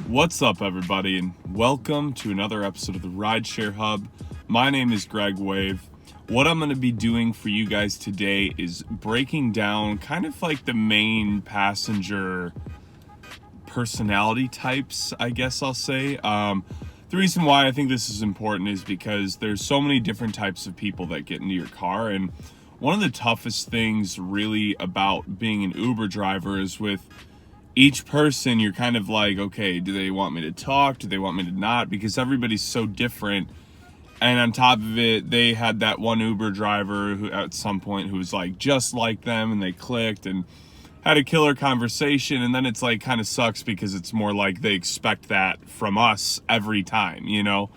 What's up, everybody, and welcome to another episode of the Rideshare Hub. My name is Greg Wave. What I'm going to be doing for you guys today is breaking down kind of like the main passenger personality types, I guess I'll say. The reason why I think this is important is because there's so many different types of people that get into your car, and one of the toughest things really about being an Uber driver is with each person, you're kind of like, okay, do they want me to talk? Do they want me to not? Because everybody's so different. And on top of it, they had that one Uber driver who at some point who was like just like them, and they clicked and had a killer conversation. And then it's like kind of sucks because it's more like they expect that from us every time, you know?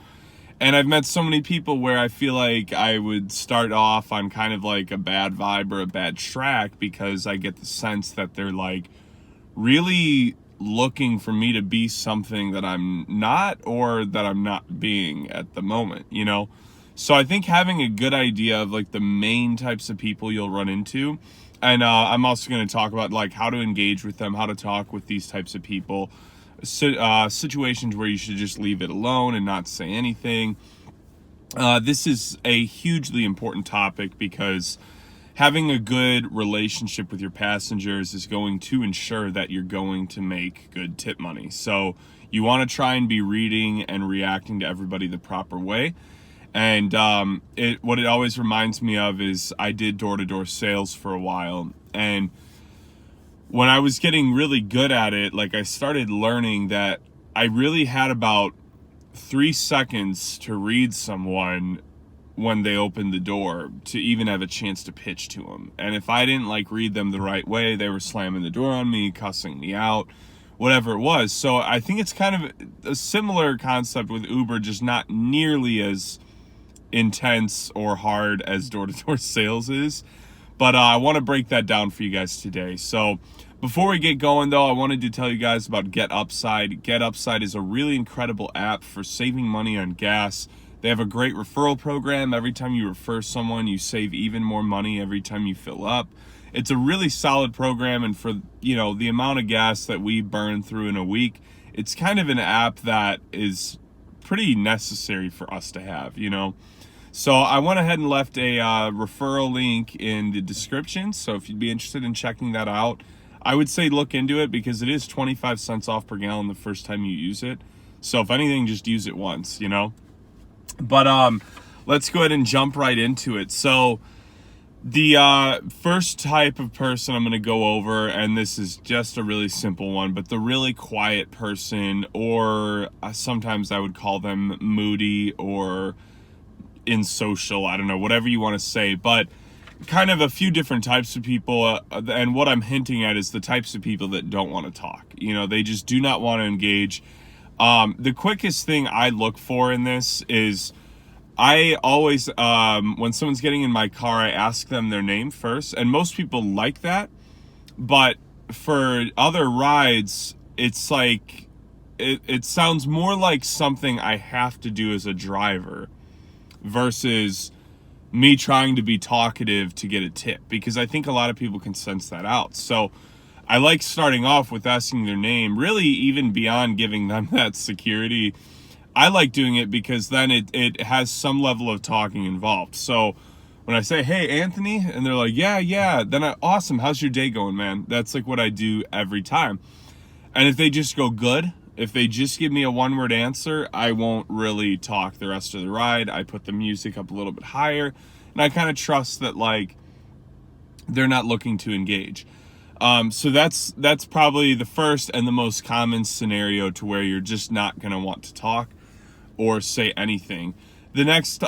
And I've met so many people where I feel like I would start off on kind of like a bad vibe or a bad track because I get the sense that they're like really looking for me to be something that I'm not, or that I'm not being at the moment, you know? So I think having a good idea of like the main types of people you'll run into, and I'm also going to talk about like how to engage with them, how to talk with these types of people, situations where you should just leave it alone and not say anything. This is a hugely important topic because having a good relationship with your passengers is going to ensure that you're going to make good tip money. So you want to try and be reading and reacting to everybody the proper way. And what it always reminds me of is I did door-to-door sales for a while. And when I was getting really good at it, like I started learning that I really had about 3 seconds to read someone when they opened the door to even have a chance to pitch to them. And if I didn't like read them the right way, they were slamming the door on me, cussing me out, whatever it was. So I think it's kind of a similar concept with Uber, just not nearly as intense or hard as door-to-door sales is. But I want to break that down for you guys today. So before we get going though, I wanted to tell you guys about GetUpside. GetUpside is a really incredible app for saving money on gas. They have a great referral program. Every time you refer someone, you save even more money every time you fill up. It's a really solid program, and for, you know, the amount of gas that we burn through in a week, it's kind of an app that is pretty necessary for us to have, you know. So I went ahead and left a referral link in the description. So if you'd be interested in checking that out, I would say look into it because it is 25 cents off per gallon the first time you use it. So if anything, just use it once, you know. But let's go ahead and jump right into it. So the first type of person I'm going to go over, and this is just a really simple one, but the really quiet person, or sometimes I would call them moody or insocial, I don't know, whatever you want to say, but kind of a few different types of people. And what I'm hinting at is the types of people that don't want to talk. You know, they just do not want to engage. The quickest thing I look for in this is I always, when someone's getting in my car, I ask them their name first, and most people like that. But for other rides, it's like, it sounds more like something I have to do as a driver versus me trying to be talkative to get a tip, because I think a lot of people can sense that out. So I like starting off with asking their name, really even beyond giving them that security. I like doing it because then it has some level of talking involved. So when I say, hey, Anthony, and they're like, yeah, then awesome, how's your day going, man? That's like what I do every time. And if they just go good, if they just give me a one-word answer, I won't really talk the rest of the ride. I put the music up a little bit higher, and I kind of trust that like they're not looking to engage. So that's probably the first and the most common scenario to where you're just not going to want to talk or say anything. The next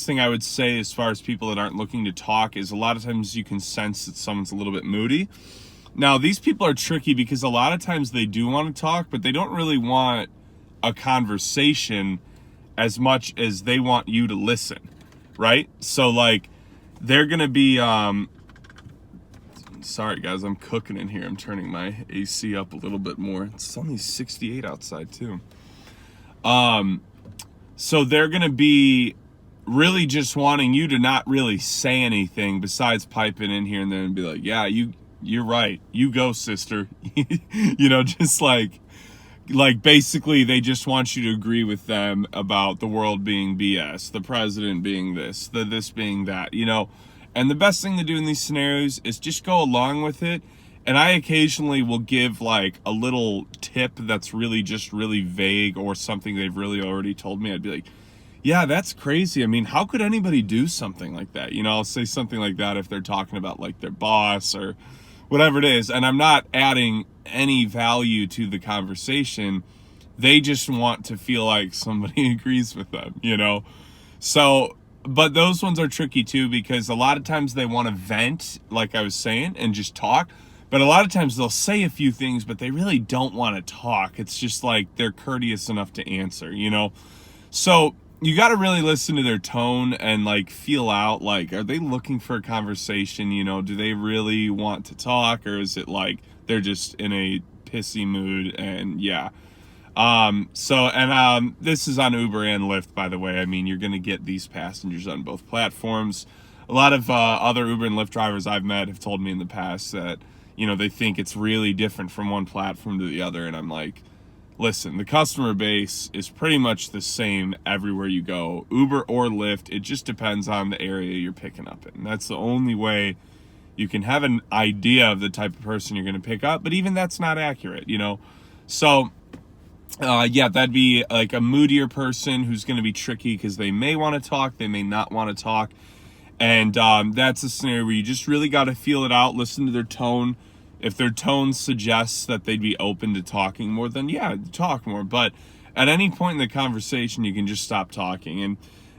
thing I would say as far as people that aren't looking to talk is a lot of times you can sense that someone's a little bit moody. Now, these people are tricky because a lot of times they do want to talk, but they don't really want a conversation as much as they want you to listen, right? So like they're going to be, sorry guys, I'm cooking in here. I'm turning my AC up a little bit more. It's only 68 outside too. So they're going to be really just wanting you to not really say anything besides piping in here and then be like, yeah, you're right. You go, sister. You know, just like like basically they just want you to agree with them about the world being BS, the president being this, this being that, you know. And the best thing to do in these scenarios is just go along with it. And I occasionally will give like a little tip that's really just really vague, or something they've really already told me. I'd be like, yeah, that's crazy. I mean, how could anybody do something like that? You know, I'll say something like that if they're talking about like their boss or whatever it is, and I'm not adding any value to the conversation. They just want to feel like somebody agrees with them, you know? So, but those ones are tricky too, because a lot of times they want to vent, like I was saying, and just talk. But a lot of times they'll say a few things, but they really don't want to talk. It's just like they're courteous enough to answer, you know? So you got to really listen to their tone and like feel out, like, are they looking for a conversation? You know, do they really want to talk, or is it like they're just in a pissy mood? And yeah. This is on Uber and Lyft, by the way. I mean, you're going to get these passengers on both platforms. A lot of other Uber and Lyft drivers I've met have told me in the past that, you know, they think it's really different from one platform to the other. And I'm like, listen, the customer base is pretty much the same everywhere you go, Uber or Lyft. It just depends on the area you're picking up in. That's the only way you can have an idea of the type of person you're going to pick up. But even that's not accurate, you know? So, yeah, that'd be like a moodier person who's going to be tricky because they may want to talk, they may not want to talk. And that's a scenario where you just really got to feel it out, listen to their tone. If their tone suggests that they'd be open to talking more, then yeah, talk more. But at any point in the conversation, you can just stop talking.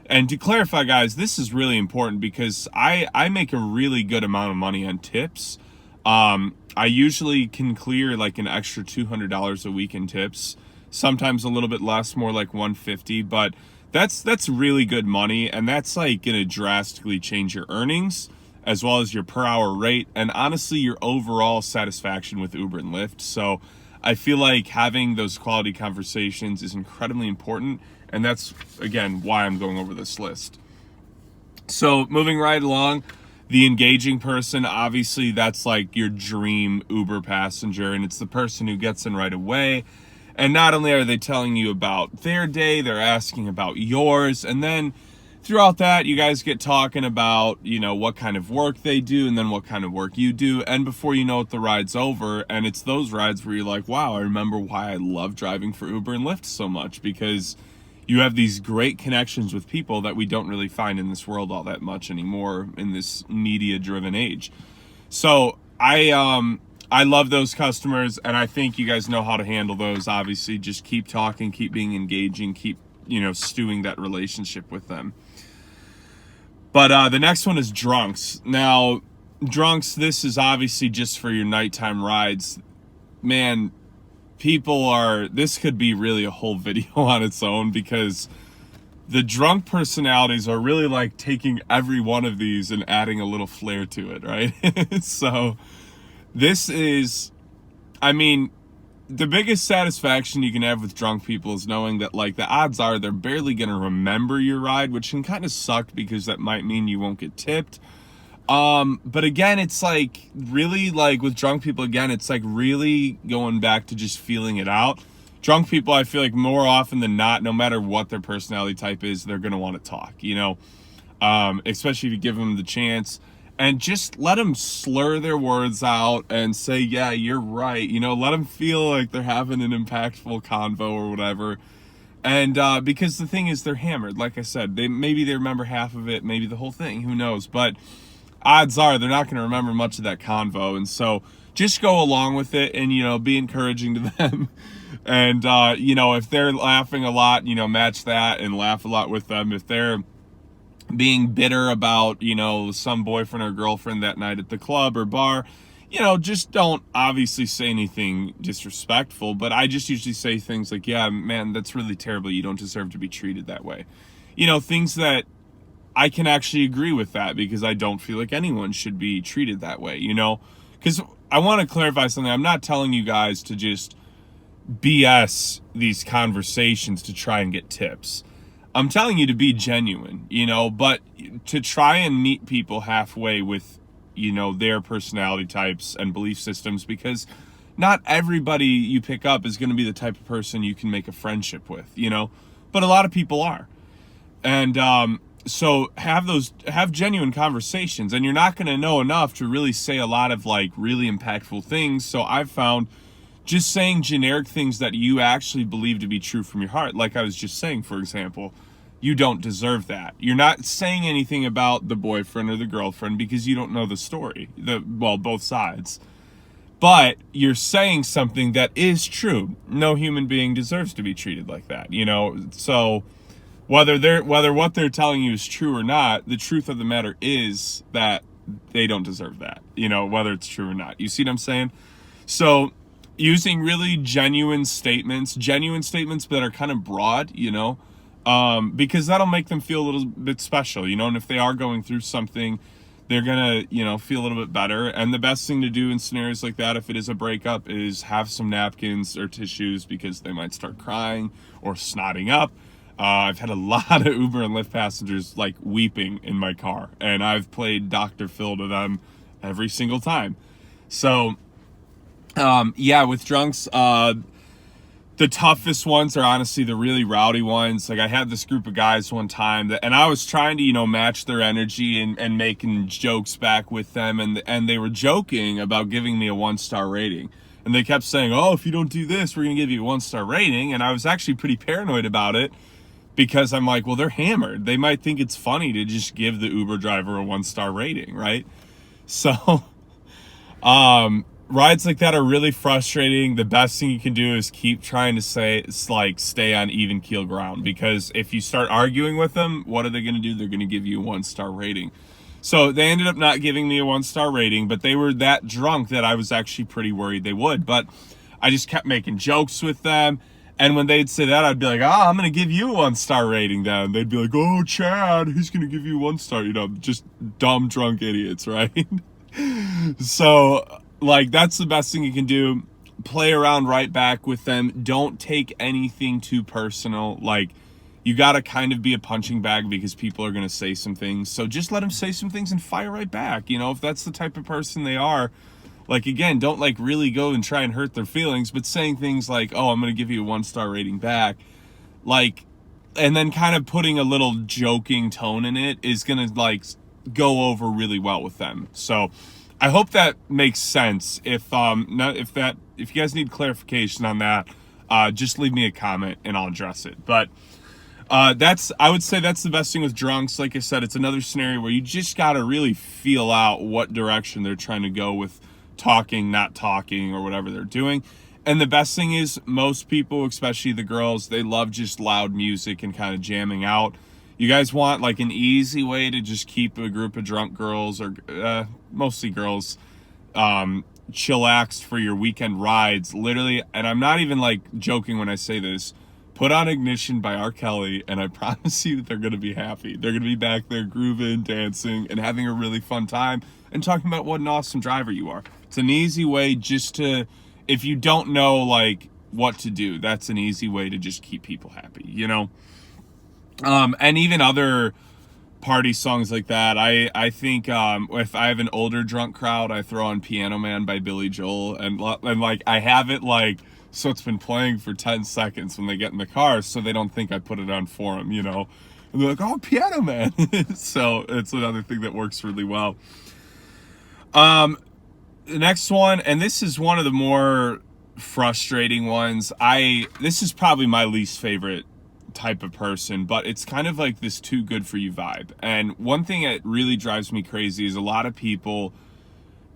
And to clarify, guys, this is really important because I make a really good amount of money on tips. I usually can clear like an extra $200 a week in tips. Sometimes a little bit less, more like $150, but that's really good money, and that's like gonna drastically change your earnings as well as your per hour rate, and honestly your overall satisfaction with Uber and Lyft. So I feel like having those quality conversations is incredibly important, and that's again why I'm going over this list. So moving right along, the engaging person, obviously that's like your dream Uber passenger, and it's the person who gets in right away. And not only are they telling you about their day, they're asking about yours. And then throughout that, you guys get talking about, you know, what kind of work they do and then what kind of work you do. And before you know it, the ride's over. And it's those rides where you're like, wow, I remember why I love driving for Uber and Lyft so much, because you have these great connections with people that we don't really find in this world all that much anymore in this media-driven age. So I love those customers, and I think you guys know how to handle those. Obviously, just keep talking, keep being engaging, keep, you know, stewing that relationship with them. But the next one is drunks. Now, drunks, this is obviously just for your nighttime rides. Man, this could be really a whole video on its own, because the drunk personalities are really like taking every one of these and adding a little flair to it, right? So this is, I mean, the biggest satisfaction you can have with drunk people is knowing that like the odds are they're barely going to remember your ride, which can kind of suck because that might mean you won't get tipped. But again, it's like really like with drunk people, again, it's like really going back to just feeling it out. Drunk people, I feel like more often than not, no matter what their personality type is, they're going to want to talk, you know, especially if you give them the chance. And just let them slur their words out and say, yeah, you're right. You know, let them feel like they're having an impactful convo or whatever. And because the thing is, they're hammered. Like I said, maybe they remember half of it, maybe the whole thing, who knows. But odds are they're not going to remember much of that convo. And so just go along with it and, you know, be encouraging to them. And, you know, if they're laughing a lot, you know, match that and laugh a lot with them. If they're being bitter about, you know, some boyfriend or girlfriend that night at the club or bar, you know, just don't obviously say anything disrespectful, but I just usually say things like, yeah, man, that's really terrible. You don't deserve to be treated that way. You know, things that I can actually agree with that, because I don't feel like anyone should be treated that way, you know, because I want to clarify something. I'm not telling you guys to just BS these conversations to try and get tips. I'm telling you to be genuine, you know, but to try and meet people halfway with, you know, their personality types and belief systems, because not everybody you pick up is going to be the type of person you can make a friendship with, you know, but a lot of people are. And so have genuine conversations, and you're not going to know enough to really say a lot of like really impactful things. So I've found just saying generic things that you actually believe to be true from your heart. Like I was just saying, for example, you don't deserve that. You're not saying anything about the boyfriend or the girlfriend because you don't know the story, both sides. But you're saying something that is true. No human being deserves to be treated like that, you know? So whether what they're telling you is true or not, the truth of the matter is that they don't deserve that, you know, whether it's true or not. You see what I'm saying? So using really genuine statements that are kind of broad, you know, because that'll make them feel a little bit special, you know, and if they are going through something, they're gonna, you know, feel a little bit better. And the best thing to do in scenarios like that, if it is a breakup, is have some napkins or tissues, because they might start crying or snotting up. I've had a lot of Uber and Lyft passengers like weeping in my car, and I've played Dr. Phil to them every single time. So yeah, with drunks, the toughest ones are honestly the really rowdy ones. Like I had this group of guys one time and I was trying to, you know, match their energy and making jokes back with them. And they were joking about giving me a 1-star rating. And they kept saying, oh, if you don't do this, we're going to give you a 1-star rating. And I was actually pretty paranoid about it, because I'm like, well, they're hammered. They might think it's funny to just give the Uber driver a 1-star rating, right? So, rides like that are really frustrating. The best thing you can do is keep trying to stay on even keel ground, because if you start arguing with them, what are they going to do? They're going to give you a 1-star rating. So they ended up not giving me a 1-star rating, but they were that drunk that I was actually pretty worried they would. But I just kept making jokes with them. And when they'd say that, I'd be like, I'm going to give you a 1-star rating then. They'd be like, oh, Chad, he's going to give you 1-star, you know, just dumb drunk idiots, right? So like, that's the best thing you can do. Play around right back with them. Don't take anything too personal. Like, you got to kind of be a punching bag, because people are going to say some things. So just let them say some things and fire right back. You know, if that's the type of person they are, like, again, don't like really go and try and hurt their feelings, but saying things like, oh, I'm going to give you a 1-star rating back. Like, and then kind of putting a little joking tone in it is going to like go over really well with them. So I hope that makes sense. If you guys need clarification on that, just leave me a comment and I'll address it. But I would say that's the best thing with drunks. Like I said, it's another scenario where you just got to really feel out what direction they're trying to go with talking, not talking, or whatever they're doing. And the best thing is, most people, especially the girls, they love just loud music and kind of jamming out. You guys want like an easy way to just keep a group of drunk girls, or mostly girls, chillaxed for your weekend rides. Literally, and I'm not even like joking when I say this, put on Ignition by R. Kelly, and I promise you they're going to be happy. They're going to be back there grooving, dancing, and having a really fun time, and talking about what an awesome driver you are. It's an easy way just to, if you don't know like what to do, that's an easy way to just keep people happy, you know? And even other party songs like that, I think if I have an older drunk crowd, I throw on Piano Man by Billy Joel, and like I have it like, so it's been playing for 10 seconds when they get in the car, so they don't think I put it on for them, you know? And they're like, oh, Piano Man. So it's another thing that works really well. The next one, and this is one of the more frustrating ones. This is probably my least favorite type of person, but it's kind of like this too good for you vibe. And one thing that really drives me crazy is a lot of people,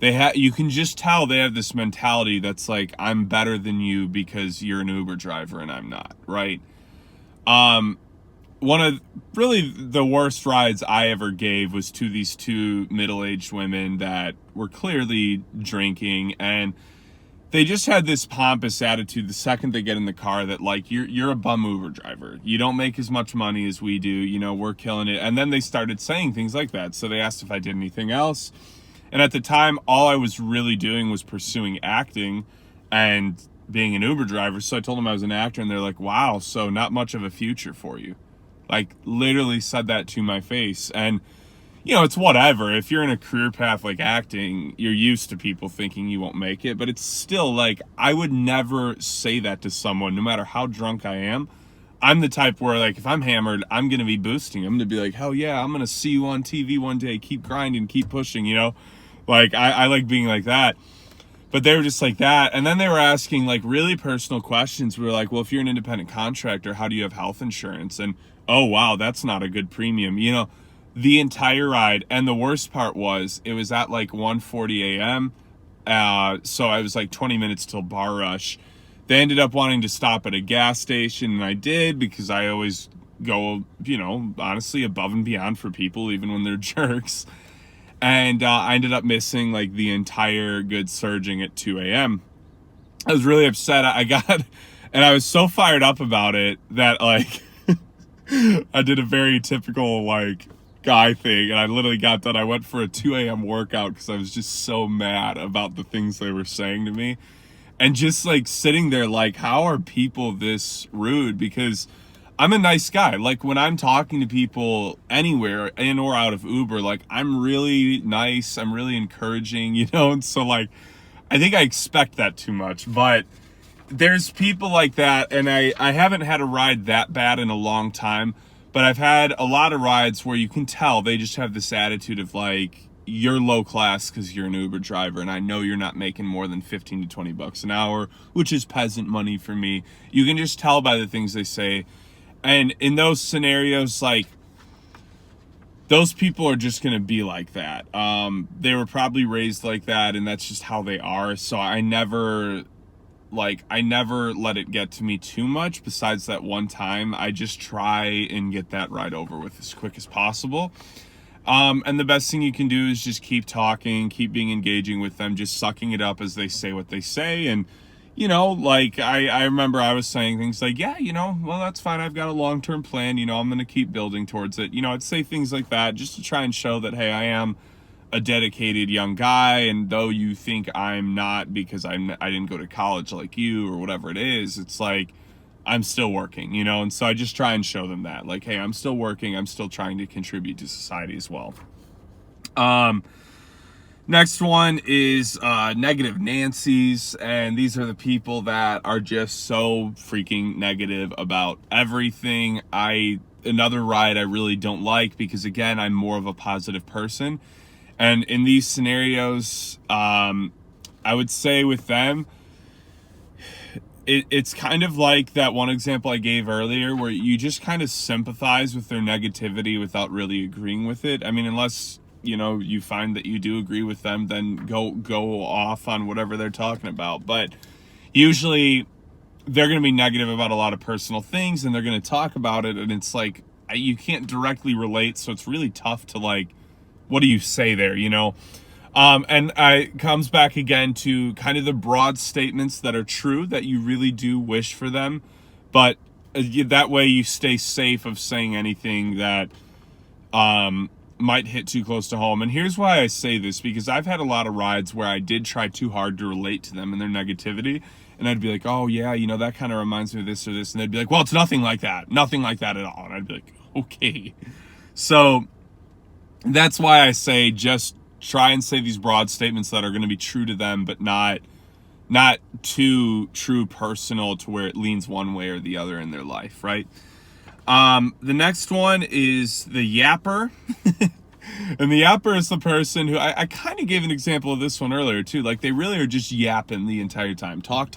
you can just tell they have this mentality that's like, I'm better than you because you're an Uber driver and I'm not, right? One of really the worst rides I ever gave was to these two middle-aged women that were clearly drinking, and they just had this pompous attitude the second they get in the car that like, you're a bum Uber driver. You don't make as much money as we do. You know, we're killing it. And then they started saying things like that. So they asked if I did anything else. And at the time, all I was really doing was pursuing acting and being an Uber driver. So I told them I was an actor, and they're like, wow, so not much of a future for you. Like, literally said that to my face. And you know, it's whatever. If you're in a career path like acting, you're used to people thinking you won't make it, but it's still like, I would never say that to someone, no matter how drunk I am. I'm the type where, like, if I'm hammered, I'm going to be boosting. I'm going to be like, hell yeah, I'm going to see you on TV one day. Keep grinding, keep pushing, you know? Like, I like being like that. But they were just like that. And then they were asking, like, really personal questions. We were like, well, if you're an independent contractor, how do you have health insurance? And, oh, wow, that's not a good premium. You know, the entire ride. And the worst part was, it was at, like, 1:40 a.m., so I was, like, 20 minutes till bar rush. They ended up wanting to stop at a gas station, and I did, because I always go, you know, honestly above and beyond for people, even when they're jerks. And I ended up missing, like, the entire good surging at 2 a.m. I was really upset. And I was so fired up about it that, like, I did a very typical, like, guy thing, and I literally got done. I went for a 2 a.m. workout because I was just so mad about the things they were saying to me. And just, like, sitting there, like, how are people this rude? Because I'm a nice guy. Like, when I'm talking to people anywhere, in or out of Uber, like, I'm really nice. I'm really encouraging, you know? And so, like, I think I expect that too much. But there's people like that, and I haven't had a ride that bad in a long time. But I've had a lot of rides where you can tell they just have this attitude of, like, you're low class because you're an Uber driver, and I know you're not making more than 15 to 20 bucks an hour, which is peasant money for me. You can just tell by the things they say. And in those scenarios, like, those people are just going to be like that. They were probably raised like that, and that's just how they are. So I never let it get to me too much. Besides that one time, I just try and get that ride over with as quick as possible. And the best thing you can do is just keep talking, keep being engaging with them, just sucking it up as they say what they say. And, you know, like, I remember I was saying things like, yeah, you know, well, that's fine. I've got a long-term plan. You know, I'm going to keep building towards it. You know, I'd say things like that just to try and show that, hey, I am a dedicated young guy. And though you think I'm not because I didn't go to college like you or whatever it is, it's like, I'm still working, you know? And so I just try and show them that, like, hey, I'm still working. I'm still trying to contribute to society as well. Next one is negative Nancies. And these are the people that are just so freaking negative about everything. Another ride I really don't like because, again, I'm more of a positive person. And in these scenarios, I would say with them, it's kind of like that one example I gave earlier where you just kind of sympathize with their negativity without really agreeing with it. I mean, unless, you know, you find that you do agree with them, then go off on whatever they're talking about. But usually they're going to be negative about a lot of personal things, and they're going to talk about it, and it's like, you can't directly relate, so it's really tough to, like, what do you say there, you know? And it comes back again to kind of the broad statements that are true, that you really do wish for them, but that way you stay safe of saying anything that might hit too close to home. And here's why I say this, because I've had a lot of rides where I did try too hard to relate to them and their negativity, and I'd be like, oh yeah, you know, that kind of reminds me of this or this, and they'd be like, well, it's nothing like that at all. And I'd be like, okay. So that's why I say just try and say these broad statements that are going to be true to them, but not too true personal to where it leans one way or the other in their life, right? The next one is the yapper. And the yapper is the person who, I kind of gave an example of this one earlier too. Like, they really are just yapping the entire time. Talk.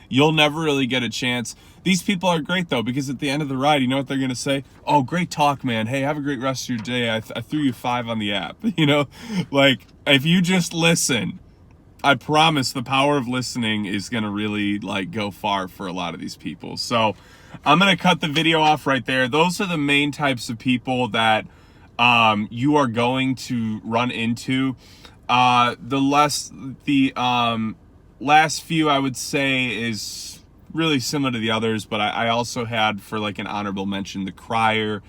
You'll never really get a chance. These people are great though, because at the end of the ride, you know what they're going to say? Oh, great talk, man. Hey, have a great rest of your day. I threw you 5 on the app. You know, like, if you just listen, I promise the power of listening is going to really, like, go far for a lot of these people. So I'm going to cut the video off right there. Those are the main types of people that you are going to run into. The last few I would say is really similar to the others, but I also had, for like an honorable mention, the crier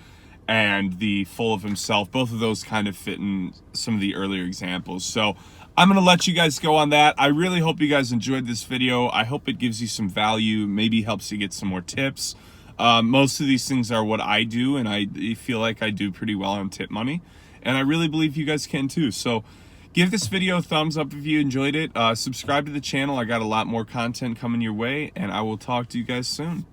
and the full of himself. Both of those kind of fit in some of the earlier examples. So I'm going to let you guys go on that. I really hope you guys enjoyed this video. I hope it gives you some value, maybe helps you get some more tips. Most of these things are what I do, and I feel like I do pretty well on tip money. and I really believe you guys can too. So give this video a thumbs up if you enjoyed it. Subscribe to the channel. I got a lot more content coming your way, and I will talk to you guys soon.